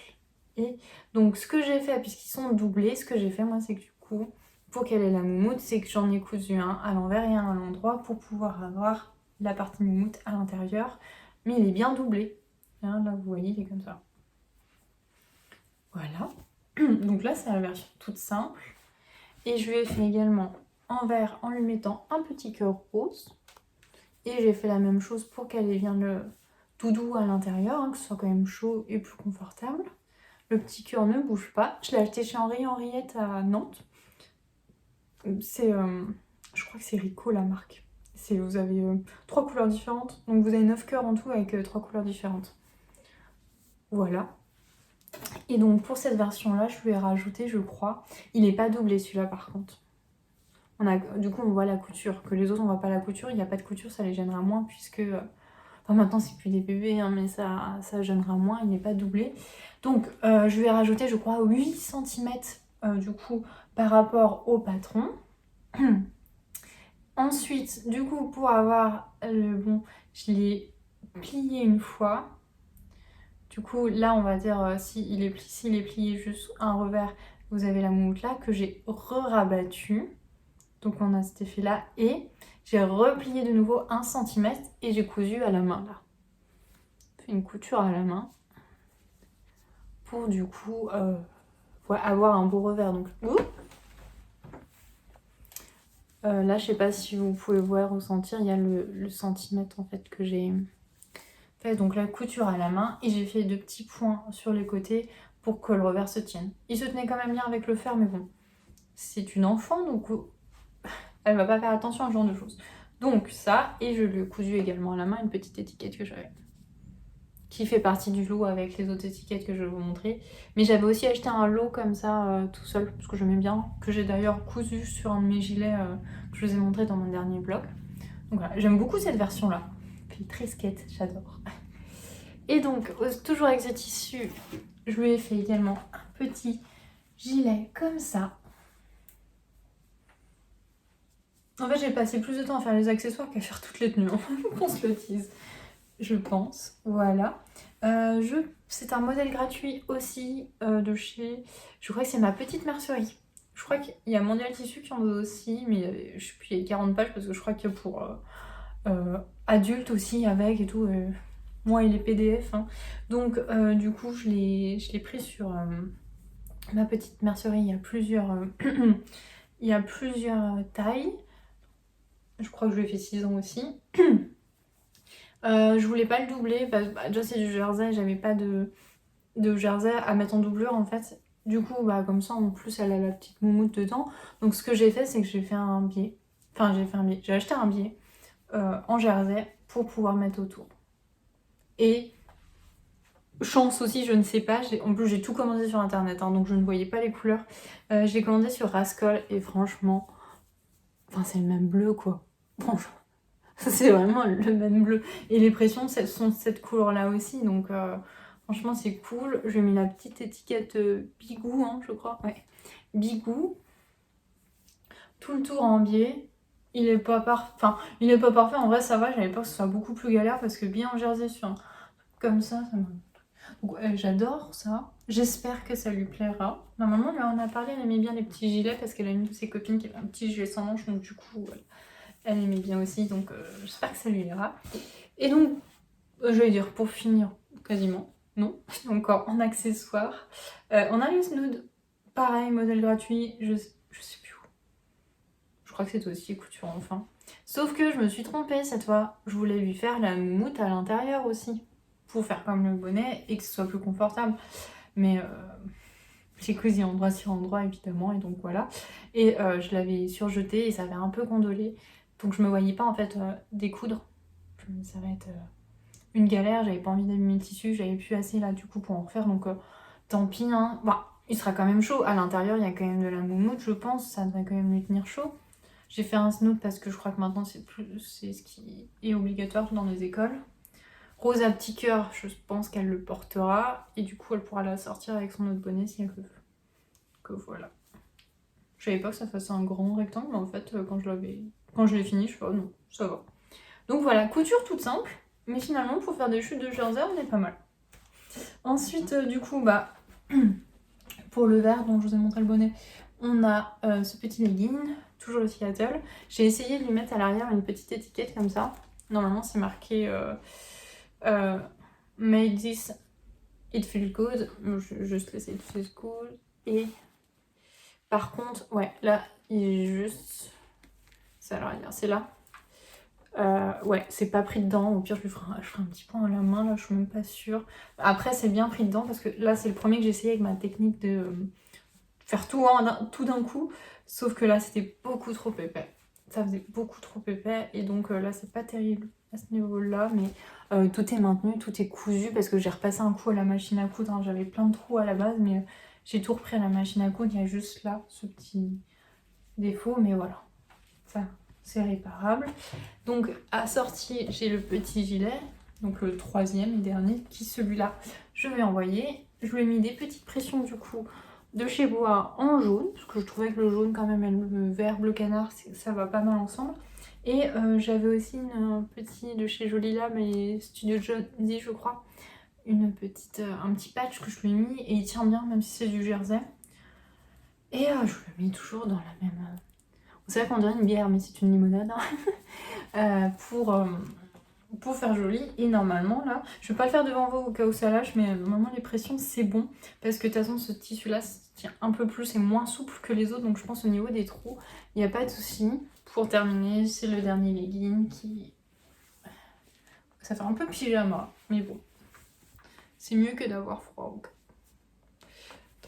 Et donc ce que j'ai fait, puisqu'ils sont doublés, ce que j'ai fait moi c'est que du coup, pour qu'elle ait la moumoute, c'est que j'en ai cousu un à l'envers et un à l'endroit pour pouvoir avoir la partie moumoute à l'intérieur. Mais il est bien doublé. Hein, là vous voyez, il est comme ça. Voilà. Donc là c'est la version toute simple. Et je lui ai fait également envers en lui mettant un petit cœur rose. Et j'ai fait la même chose pour qu'elle ait bien le doudou à l'intérieur, hein, que ce soit quand même chaud et plus confortable. Le petit cœur ne bouge pas. Je l'ai acheté chez Henri Henriette à Nantes. C'est, je crois que c'est Rico la marque. Vous avez 3 couleurs différentes. Donc vous avez 9 cœurs en tout avec 3 couleurs différentes. Voilà. Et donc pour cette version-là, je lui ai rajouté, je crois, il n'est pas doublé celui-là par contre. Du coup on voit la couture. Que les autres on voit pas la couture. Il n'y a pas de couture, ça les gênera moins puisque... Enfin maintenant c'est plus des bébés, hein, mais ça gênera moins, il n'est pas doublé. Donc je lui ai rajouté je crois 8 cm du coup par rapport au patron. Ensuite du coup pour avoir le bon, je l'ai plié une fois. Du coup là on va dire s'il est plié juste un revers, vous avez la moumoute là que j'ai re-rabattu. Donc on a cet effet là et j'ai replié de nouveau 1 cm et j'ai cousu à la main là. Fait une couture à la main pour du coup avoir un beau revers. Donc là je sais pas si vous pouvez voir ou sentir, il y a le centimètre en fait que j'ai fait. Donc la couture à la main et j'ai fait 2 petits points sur les côtés pour que le revers se tienne. Il se tenait quand même bien avec le fer, mais bon, c'est une enfant donc elle va pas faire attention à ce genre de choses. Donc ça, et je lui ai cousu également à la main une petite étiquette que j'avais, qui fait partie du lot avec les autres étiquettes que je vais vous montrer. Mais j'avais aussi acheté un lot comme ça tout seul, parce que j'aimais bien, que j'ai d'ailleurs cousu sur un de mes gilets que je vous ai montré dans mon dernier vlog. Donc voilà, j'aime beaucoup cette version-là. Puis très skate, j'adore. Et donc, toujours avec ce tissu, je lui ai fait également un petit gilet comme ça. En fait, j'ai passé plus de temps à faire les accessoires qu'à faire toutes les tenues, qu'on se le dise. Je pense, voilà. C'est un modèle gratuit aussi de chez, je crois que c'est Ma Petite Mercerie. Je crois qu'il y a Mondial Tissu qui en a aussi, mais je sais plus, il y a 40 pages parce que je crois qu'il y a pour adultes aussi avec et tout. Moi, il est PDF. Hein. Donc, du coup, je l'ai pris sur Ma Petite Mercerie. Il y a plusieurs, il y a plusieurs tailles. Je crois que je lui ai fait 6 ans aussi. Je voulais pas le doubler parce que déjà c'est du jersey, j'avais pas de jersey à mettre en doublure en fait. Du coup, comme ça en plus elle a la petite moumoute dedans. Donc ce que j'ai fait, c'est que j'ai fait un biais. Enfin, j'ai acheté un biais en jersey pour pouvoir mettre autour. Et chance aussi, je ne sais pas. En plus, j'ai tout commandé sur internet, hein, donc je ne voyais pas les couleurs. J'ai commandé sur Rascol et franchement, enfin, c'est le même bleu quoi. Franchement. C'est vraiment le même bleu. Et les pressions sont de cette couleur-là aussi. Donc franchement, c'est cool. Je mis la petite étiquette Bigou, hein, je crois. Ouais. Bigou. Tout le tour en biais. Il est pas parfait. Enfin, il est pas parfait. En vrai, ça va. J'avais peur que ce soit beaucoup plus galère parce que bien en jersey sur un truc comme ça m'a... Donc, j'adore ça. J'espère que ça lui plaira. Normalement, là, on a parlé. Elle aimait bien les petits gilets parce qu'elle a une de ses copines qui avait un petit gilet sans manche. Donc, du coup... Elle aimait bien aussi, donc j'espère que ça lui ira. Et donc, je vais dire pour finir, quasiment, non, encore en accessoire. On a le Snood, pareil, modèle gratuit, je sais plus où. Je crois que c'est aussi couture enfin. Sauf que je me suis trompée cette fois. Je voulais lui faire la moumoute à l'intérieur aussi, pour faire comme le bonnet et que ce soit plus confortable. Mais j'ai cousu endroit sur endroit évidemment, et donc voilà. Et je l'avais surjeté et ça avait un peu gondolé. Donc je me voyais pas en fait découdre. Ça va être une galère, j'avais pas envie d'abîmer le tissu, j'avais plus assez là du coup pour en refaire, donc tant pis. Hein. Il sera quand même chaud. À l'intérieur, il y a quand même de la moumoute, je pense, ça devrait quand même lui tenir chaud. J'ai fait un snood parce que je crois que maintenant c'est ce qui est obligatoire dans les écoles. Rose à petit cœur, je pense qu'elle le portera et du coup elle pourra la sortir avec son autre bonnet si elle veut. Que voilà. Je savais pas que ça fasse un grand rectangle, mais en fait quand je l'ai fini, je fais oh non, ça va. Donc voilà, couture toute simple, mais finalement pour faire des chutes de jersey, on est pas mal. Ensuite, du coup, pour le vert dont je vous ai montré le bonnet, on a ce petit legging, toujours le Seattle. J'ai essayé de lui mettre à l'arrière une petite étiquette comme ça. Normalement, c'est marqué Made this, it feels good. Je vais juste laisser it feels good. Et par contre, ouais, là, il est juste... C'est à l'arrière, c'est là. Ouais, c'est pas pris dedans. Au pire, je ferai un petit point à la main, là, je suis même pas sûre. Après, c'est bien pris dedans parce que là, c'est le premier que j'ai essayé avec ma technique de faire tout d'un coup. Sauf que là, c'était beaucoup trop épais. Ça faisait beaucoup trop épais. Et donc là, c'est pas terrible à ce niveau-là. Mais tout est maintenu, tout est cousu parce que j'ai repassé un coup à la machine à coudre. Hein. J'avais plein de trous à la base, mais j'ai tout repris à la machine à coudre. Il y a juste là ce petit défaut. Mais voilà, ça, c'est réparable. Donc assorti, j'ai le petit gilet, donc le troisième et dernier, qui celui-là, je vais envoyer. Je lui ai mis des petites pressions du coup de chez Boa en jaune, parce que je trouvais que le jaune quand même et le vert bleu canard, ça va pas mal ensemble. Et j'avais aussi une petite de chez Jolila, mais Studio Jonesy je crois, un petit patch que je lui ai mis et il tient bien même si c'est du jersey. Et je le mets toujours dans la même... Vous savez qu'on dirait une bière, mais c'est une limonade. Hein. Pour faire joli. Et normalement, là, je vais pas le faire devant vous au cas où ça lâche, mais normalement, les pressions, c'est bon. Parce que de toute façon, ce tissu-là tient un peu plus, c'est moins souple que les autres. Donc, je pense au niveau des trous, il n'y a pas de souci. Pour terminer, c'est le dernier legging qui... Ça fait un peu pyjama, mais bon. C'est mieux que d'avoir froid.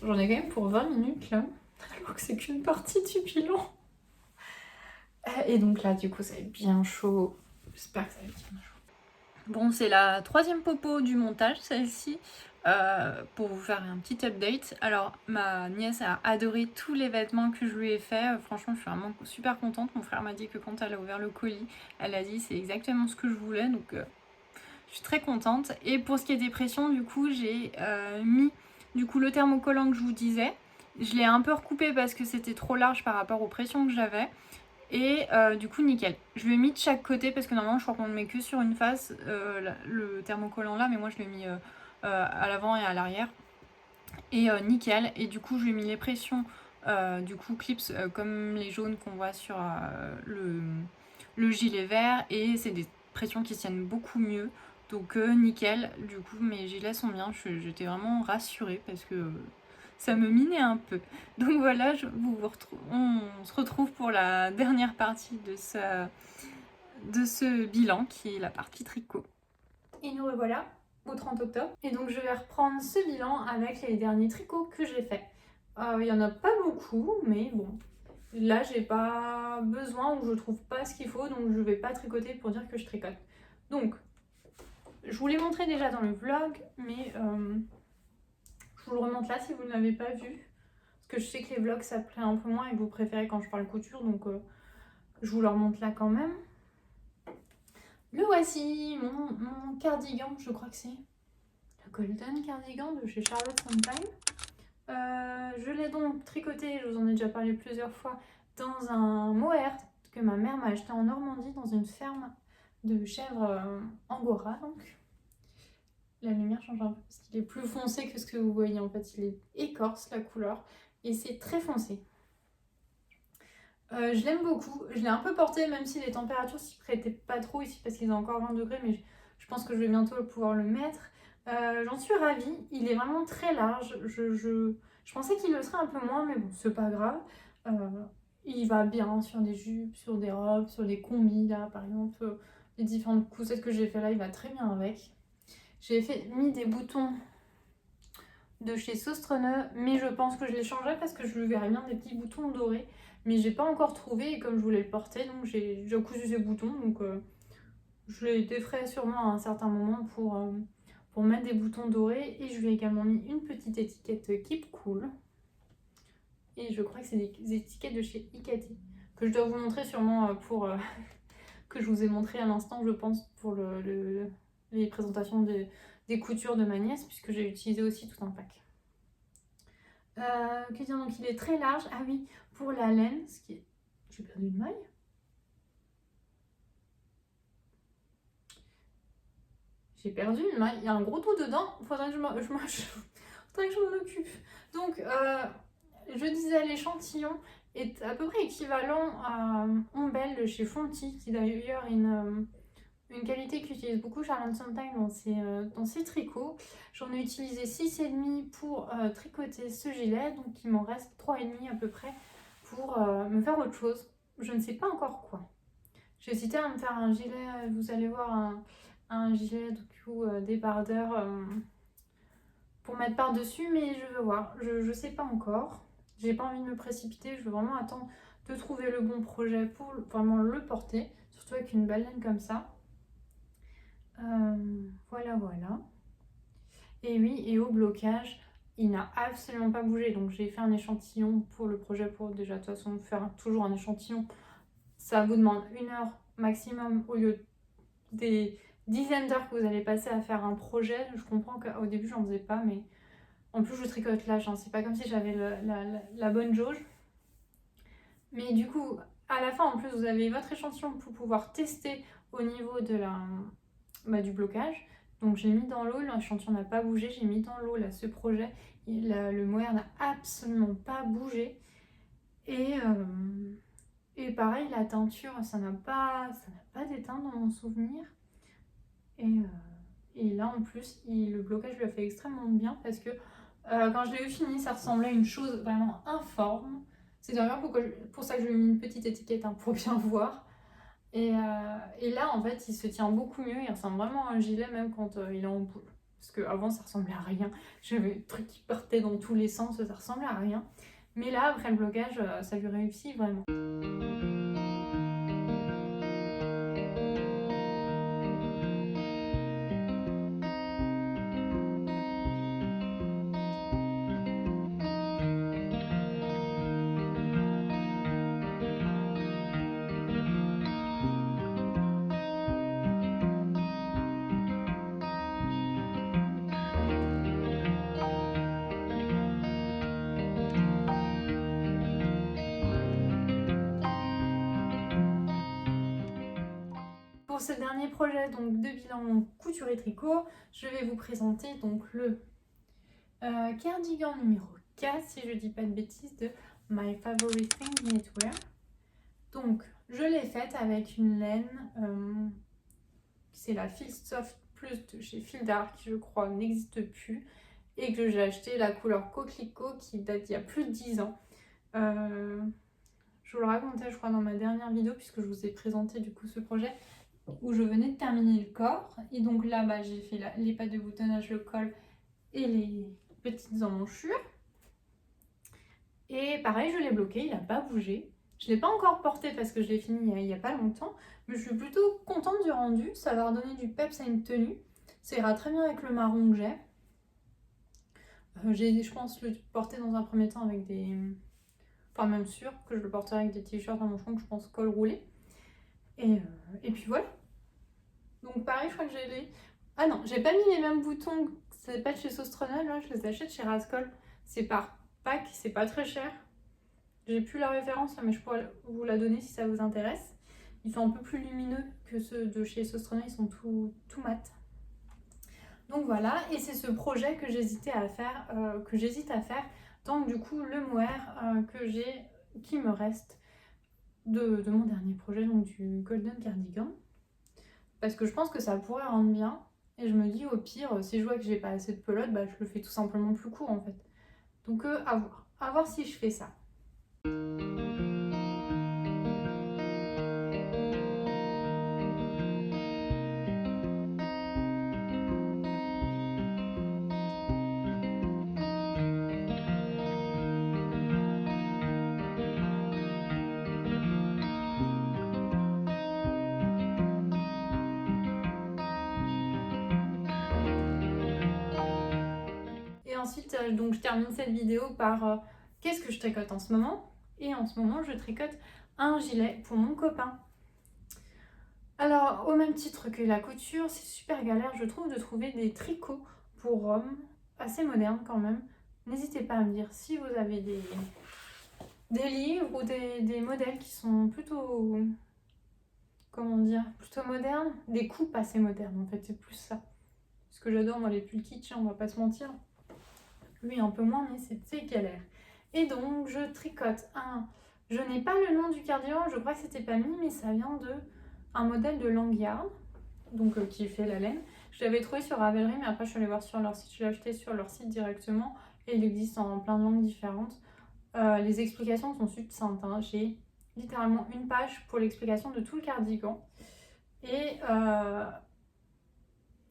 J'en ai quand même pour 20 minutes, là. Alors que c'est qu'une partie du bilan. Et donc là, du coup, ça va être bien chaud. J'espère que ça va être bien chaud. Bon, c'est la troisième popo du montage, celle-ci, pour vous faire un petit update. Alors, ma nièce a adoré tous les vêtements que je lui ai faits. Franchement, je suis vraiment super contente. Mon frère m'a dit que quand elle a ouvert le colis, elle a dit c'est exactement ce que je voulais, donc je suis très contente. Et pour ce qui est des pressions, du coup, j'ai mis le thermocollant que je vous disais. Je l'ai un peu recoupé parce que c'était trop large par rapport aux pressions que j'avais. Et du coup nickel. Je l'ai mis de chaque côté parce que normalement je crois qu'on le met que sur une face, le thermocollant là, mais moi je l'ai mis à l'avant et à l'arrière. Et nickel. Et du coup je lui ai mis les pressions, du coup clips comme les jaunes qu'on voit sur le gilet vert. Et c'est des pressions qui tiennent beaucoup mieux. Donc nickel. Du coup mes gilets sont bien. J'étais vraiment rassurée parce que ça me minait un peu. Donc voilà, on se retrouve pour la dernière partie de ce bilan qui est la partie tricot. Et nous revoilà au 30 octobre. Et donc je vais reprendre ce bilan avec les derniers tricots que j'ai faits. Il n'y en a pas beaucoup, mais bon. Là, j'ai pas besoin ou je trouve pas ce qu'il faut, donc je vais pas tricoter pour dire que je tricote. Donc, je vous l'ai montré déjà dans le vlog, mais je vous le remonte là si vous ne l'avez pas vu. Parce que je sais que les vlogs ça plaît un peu moins et que vous préférez quand je parle couture, donc je vous le remonte là quand même. Le voici, mon cardigan, je crois que c'est le Golden Cardigan de chez Charlotte Sondheim. Je l'ai donc tricoté, je vous en ai déjà parlé plusieurs fois, dans un mohair que ma mère m'a acheté en Normandie dans une ferme de chèvres angora. Donc la lumière change un peu parce qu'il est plus foncé que ce que vous voyez. En fait, il est écorce la couleur et c'est très foncé. Je l'aime beaucoup, je l'ai un peu porté même si les températures s'y prêtaient pas trop ici parce qu'il est encore 20 degrés, mais je pense que je vais bientôt pouvoir le mettre. J'en suis ravie, il est vraiment très large, je pensais qu'il le serait un peu moins, mais bon, c'est pas grave. Il va bien sur des jupes, sur des robes, sur des combis là par exemple, les différentes coussettes que j'ai fait là, il va très bien avec. J'ai mis des boutons de chez Sostrene, mais je pense que je les changerai parce que je lui verrais bien des petits boutons dorés, mais j'ai pas encore trouvé et comme je voulais le porter, donc j'ai déjà cousu ces boutons, donc je les déferai sûrement à un certain moment pour mettre des boutons dorés. Et je lui ai également mis une petite étiquette Keep Cool, et je crois que c'est des étiquettes de chez Ikati que je dois vous montrer sûrement pour que je vous ai montré à l'instant, je pense, pour les présentations des coutures de ma nièce, puisque j'ai utilisé aussi tout un pack. Que dire, donc il est très large. Ah oui, pour la laine, ce qui est... J'ai perdu une maille. J'ai perdu une maille, il y a un gros trou dedans, faudrait que je m'en occupe. Donc, je disais, l'échantillon est à peu près équivalent à Ombel de chez Fonty, qui d'ailleurs est une qualité qu'utilise beaucoup Charlotte Sondheim dans ses tricots. J'en ai utilisé 6,5 pour tricoter ce gilet, donc il m'en reste 3,5 à peu près pour me faire autre chose. Je ne sais pas encore quoi. J'ai hésité à me faire un gilet, vous allez voir, un gilet du coup débardeur pour mettre par-dessus, mais je veux voir. Je sais pas encore. J'ai pas envie de me précipiter, je veux vraiment attendre de trouver le bon projet pour vraiment le porter, surtout avec une belle laine comme ça. Voilà. Et oui, et au blocage, il n'a absolument pas bougé. Donc j'ai fait un échantillon pour le projet pour déjà de toute façon faire toujours un échantillon. Ça vous demande 1 heure maximum au lieu des dizaines d'heures que vous allez passer à faire un projet. Je comprends qu'au début j'en faisais pas, mais en plus je tricote là, c'est pas comme si j'avais la bonne jauge. Mais du coup, à la fin en plus vous avez votre échantillon pour pouvoir tester au niveau de du blocage. Donc j'ai mis dans l'eau, l'échantillon n'a pas bougé, j'ai mis dans l'eau là ce projet, le mohair n'a absolument pas bougé. Et pareil, la teinture, ça n'a pas d'éteint dans mon souvenir. Et là en plus, le blocage lui a fait extrêmement bien parce que quand je l'ai eu fini, ça ressemblait à une chose vraiment informe. C'est d'ailleurs pour ça que je lui ai mis une petite étiquette pour bien voir. Et là, en fait, il se tient beaucoup mieux. Il ressemble vraiment à un gilet, même quand il est en boule. Parce qu'avant, ça ressemblait à rien. J'avais des trucs qui partaient dans tous les sens, ça ressemblait à rien. Mais là, après le blocage, ça lui réussit vraiment. pour ce dernier projet donc, de bilan couture et tricot, je vais vous présenter donc le cardigan numéro 4, si je dis pas de bêtises, de My Favorite Thing Knitwear. Donc, je l'ai faite avec une laine, c'est la Feel Soft Plus de chez Fil d'Art, qui je crois n'existe plus, et que j'ai acheté la couleur coquelicot qui date d'il y a plus de 10 ans. Je vous le racontais, je crois, dans ma dernière vidéo, puisque je vous ai présenté du coup ce projet où je venais de terminer le corps. Et donc là, j'ai fait les pattes de boutonnage, le col et les petites emmanchures. Et pareil, je l'ai bloqué, il n'a pas bougé. Je ne l'ai pas encore porté parce que je l'ai fini il n'y a pas longtemps, mais je suis plutôt contente du rendu. Ça va redonner du peps à une tenue. Ça ira très bien avec le marron que j'ai. Je pense le porter dans un premier temps avec des... Enfin, même sûr que je le porterai avec des t-shirts à manches longues, je pense col roulé. Et puis voilà. Donc pareil, je crois que j'ai les... Ah non, j'ai pas mis les mêmes boutons, c'est pas de chez Sostrona, là, je les achète chez Rascol. C'est par pack, c'est pas très cher. J'ai plus la référence là, mais je pourrais vous la donner si ça vous intéresse. Ils sont un peu plus lumineux que ceux de chez Sostrona, ils sont tout mat. Donc voilà, et c'est ce projet que j'hésite à faire, donc du coup le mohair qui me reste de mon dernier projet, donc du Golden Cardigan. Parce que je pense que ça pourrait rendre bien. Et je me dis au pire, si je vois que j'ai pas assez de pelote, je le fais tout simplement plus court en fait. Donc à voir. À voir si je fais ça. Et ensuite, donc je termine cette vidéo par qu'est-ce que je tricote en ce moment. Et en ce moment, je tricote un gilet pour mon copain. Alors, au même titre que la couture, c'est super galère, je trouve, de trouver des tricots pour hommes, assez modernes quand même. N'hésitez pas à me dire si vous avez des livres ou des modèles qui sont plutôt, comment dire, plutôt modernes. Des coupes assez modernes, en fait, c'est plus ça. Parce que j'adore, moi, les pulls kitsch, on va pas se mentir. Lui, un peu moins, mais c'est galère. Et donc, je tricote un... Je n'ai pas le nom du cardigan, je crois que c'était pas mis, mais ça vient de un modèle de Langyard, donc qui fait la laine. Je l'avais trouvé sur Ravelry, mais après je suis allée voir sur leur site, je l'ai acheté sur leur site directement, et il existe en plein de langues différentes. Les explications sont succinctes, hein. J'ai littéralement une page pour l'explication de tout le cardigan. Et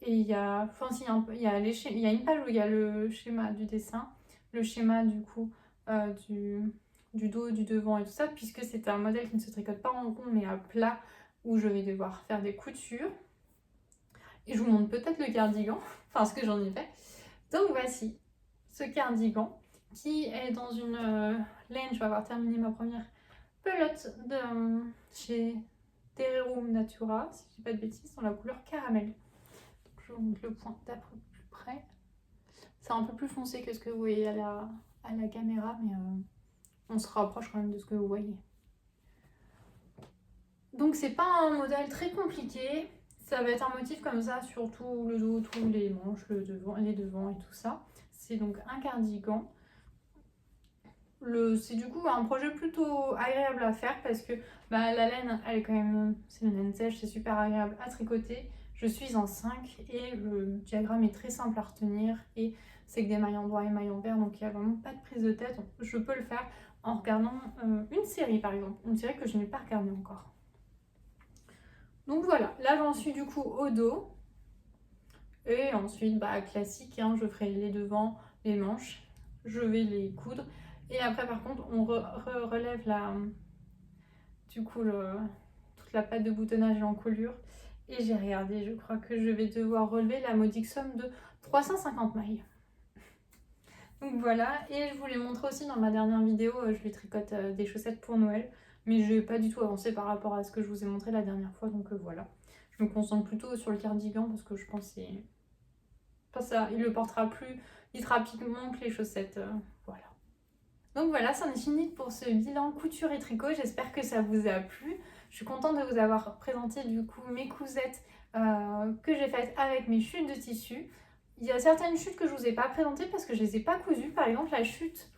il y a, il y a une page où il y a le schéma du dessin, le schéma du coup du dos, du devant et tout ça, puisque c'est un modèle qui ne se tricote pas en rond mais à plat, où je vais devoir faire des coutures. Et je vous montre peut-être le cardigan, enfin ce que j'en ai fait. Donc voici ce cardigan qui est dans une laine. Je vais avoir terminé ma première pelote de chez Tererum Natura, si je dis pas de bêtises, dans la couleur caramel. Donc je vous montre le point d'après plus près. C'est un peu plus foncé que ce que vous voyez à la caméra, mais on se rapproche quand même de ce que vous voyez. Donc c'est pas un modèle très compliqué, ça va être un motif comme ça sur tout le dos, tous les manches, les devants et tout ça. C'est donc un cardigan. C'est du coup un projet plutôt agréable à faire parce que la laine, elle est quand même, c'est une laine sèche, c'est super agréable à tricoter. Je suis en 5 et le diagramme est très simple à retenir et c'est que des mailles en droit et mailles en paire, donc il n'y a vraiment pas de prise de tête. Donc je peux le faire en regardant une série par exemple, une série que je n'ai pas regardée encore. Donc voilà, là j'en suis du coup au dos. Et ensuite, classique, hein, je ferai les devants, les manches, je vais les coudre. Et après par contre, on relève toute la patte de boutonnage et l'encolure. Et j'ai regardé, je crois que je vais devoir relever la modique somme de 350 mailles. Donc voilà, et je vous l'ai montré aussi dans ma dernière vidéo, je lui tricote des chaussettes pour Noël. Mais je n'ai pas du tout avancé par rapport à ce que je vous ai montré la dernière fois, donc voilà. Je me concentre plutôt sur le cardigan parce que je pense que c'est... Enfin, ça, il le portera plus vite rapidement que les chaussettes, voilà. Donc voilà, c'en est fini pour ce bilan couture et tricot, j'espère que ça vous a plu. Je suis contente de vous avoir présenté du coup mes cousettes que j'ai faites avec mes chutes de tissu. Il y a certaines chutes que je vous ai pas présentées parce que je les ai pas cousues. Par exemple la chute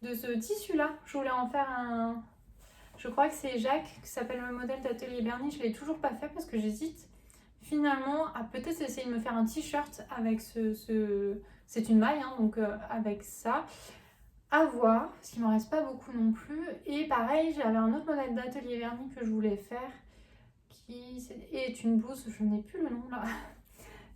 de ce tissu là, je voulais en faire un... Je crois que c'est Jacques qui s'appelle le modèle d'Atelier Bernie, je l'ai toujours pas fait parce que j'hésite finalement à peut-être essayer de me faire un t-shirt avec c'est une maille hein, donc avec ça. À voir, parce qu'il m'en reste pas beaucoup non plus. Et pareil, j'avais un autre modèle d'Atelier Vernis que je voulais faire qui est une blouse, je n'ai plus le nom là,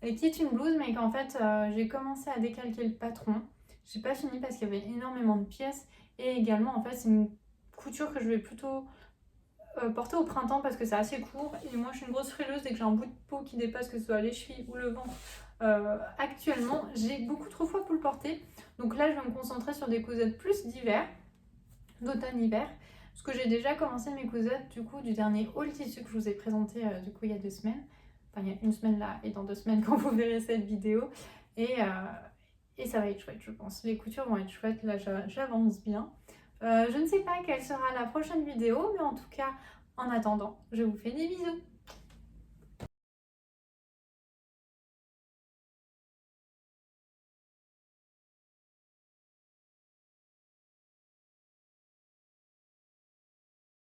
et qui est une blouse mais qu'en fait j'ai commencé à décalquer le patron. J'ai pas fini parce qu'il y avait énormément de pièces et également en fait c'est une couture que je vais plutôt porter au printemps parce que c'est assez court et moi je suis une grosse frileuse dès que j'ai un bout de peau qui dépasse, que ce soit les chevilles ou le ventre. Actuellement j'ai beaucoup trop froid pour le porter, donc là je vais me concentrer sur des cousettes plus d'hiver, d'automne-hiver, parce que j'ai déjà commencé mes cousettes du coup du dernier haul tissu que je vous ai présenté du coup il y a 2 semaines, enfin il y a 1 semaine là et dans 2 semaines quand vous verrez cette vidéo et ça va être chouette je pense, les coutures vont être chouettes, là j'avance bien. Je ne sais pas quelle sera la prochaine vidéo, mais en tout cas, en attendant, je vous fais des bisous.